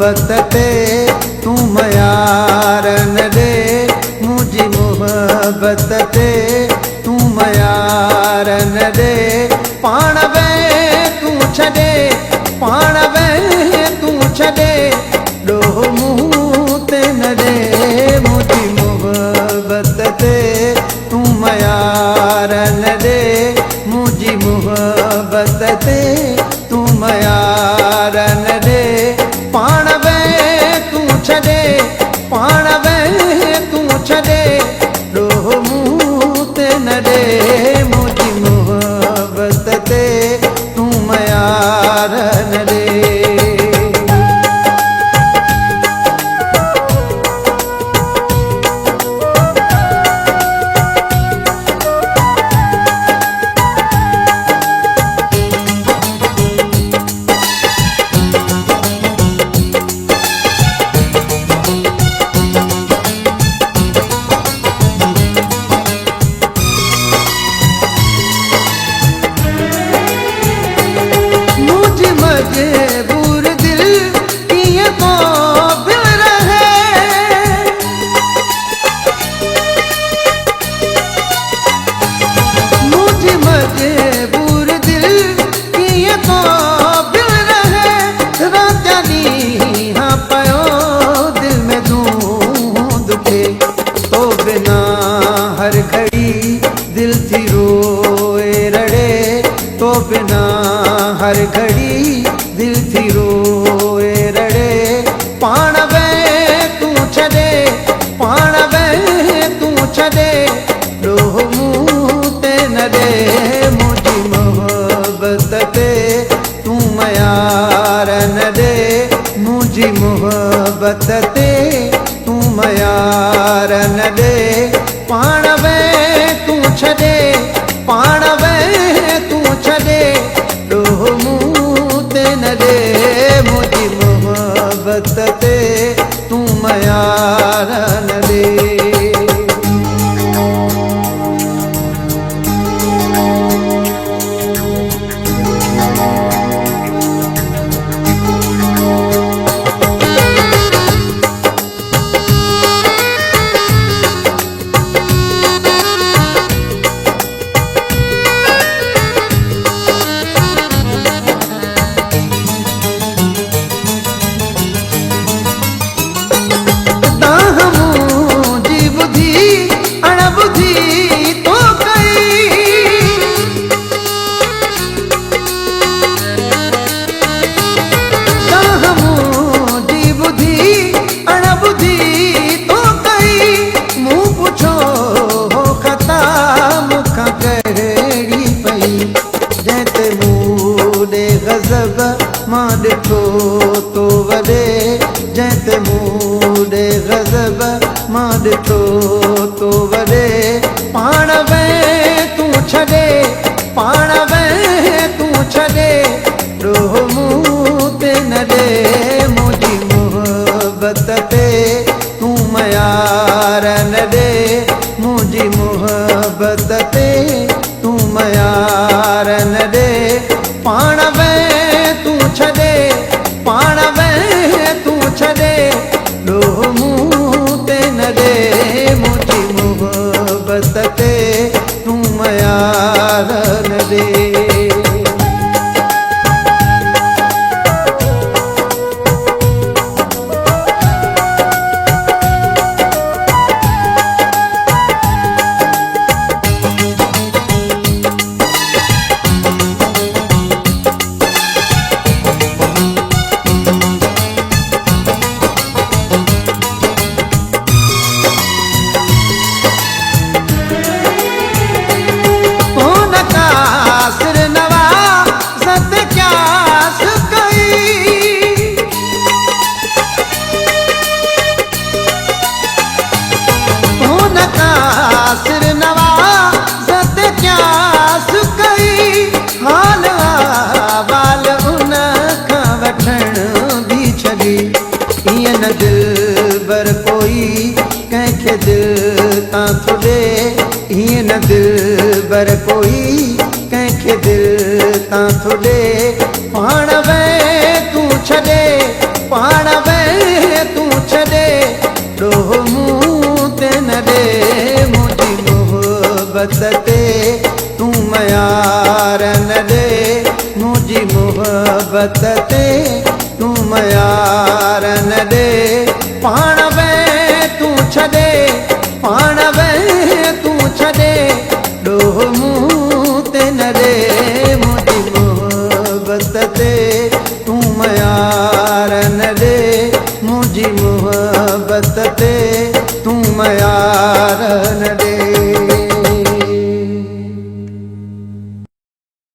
मोहब्बत ते तू मयारन दे मुझी मोहब्बत ते तू मयारन दे पाण वे तू छॾे पाण वे तू छॾे ॾोह मुंहुं ते न ॾे मुझी मोहब्बत ते तू मयारन दे मुझी मोहब्बत ते तू मयारन दे पाण वे तू छॾे पाण वे तू छॾे ॾोह मुंहुं ते न ॾे मुझी मोहब्बत ते तू मयारन दे मजबूर दिल किए काबिल रहे मुझे मजबूर दिल किए काबिल रहे राजानी हाँ पयो दिल में दूध के तो बिना हर घड़ी दिल थी रोए रड़े तो बिना हर घड़ी दिल थी रोए रड़े पाण वे तू छॾे पाण वे तू छॾे ॾोह मुंहुं ते न ॾे मुझी मोहब्बत ते तू मयारन दे मुझी मोहब्बत ते तू मयारन दे पाण वे तू छॾे पाण वे तू छॾे ॾोह मुंहुं ते न ॾे मुझी मोहब्बत ते तू मयारन दे मां ॾिठो तो वॾे जंहिं ते मूं ॾे गज़ब मां ॾिठो तो वॾे पाण वे तू छॾे पाण वे तू छॾे ॾोह मुंहुं ते न ॾे मुझी मोहब्बत ते तू मयारन दे मुझी मोहब्बत ते तू मयारन दे पाण वे तू छॾे पाण वे तू छॾे ॾोह मुंहुं ते न ॾे मुझी मोहब्बत ते तू मयारन दे दिलबर कोई कंहिंखे दिल तां थो ॾे हीअं न दिलबर कोई कंहिंखे दिल तां थो ॾे पाण वे तूं छॾे पाण वे ॾोह मूं ते न ॾे मुंहिंजी मोहबत ते तूं मयार न ॾे मुंहिंजी मोहबत ते तूं मयार न ॾे पाण वे तूं छॾे पाण वे तूं छॾे ॾोह मूं ते न ॾे मुंहिंजी मोहबत ते तूं मयार न ॾे मुंहिंजी मोहबत ते